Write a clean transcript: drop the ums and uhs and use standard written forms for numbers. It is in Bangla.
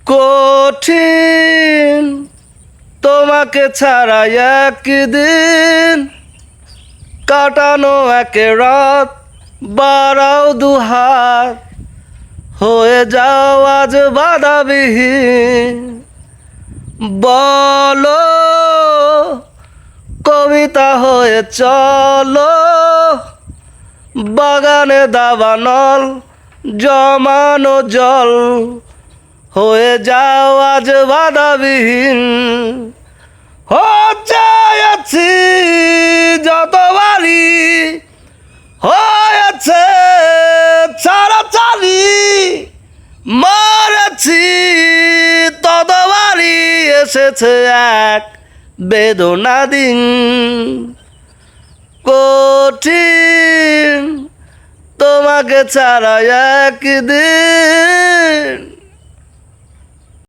কঠিন তোমাকে ছাড়া একদিন কাটানো এক রাত বাড়াও দুহাত হয়ে যাও আজ বাধাবিহীন বলো কবিতা হয়ে চলো বাগানে দাবানল জমানো জল হয়ে যাও আজ বাধাবিহীন হয়েছি যতবারই হয়েছে ছাড়াছাড়ি মরেছি ততবারই এসেছে এক বেদনা দিন কঠিন তোমাকে ছাড়া একদিন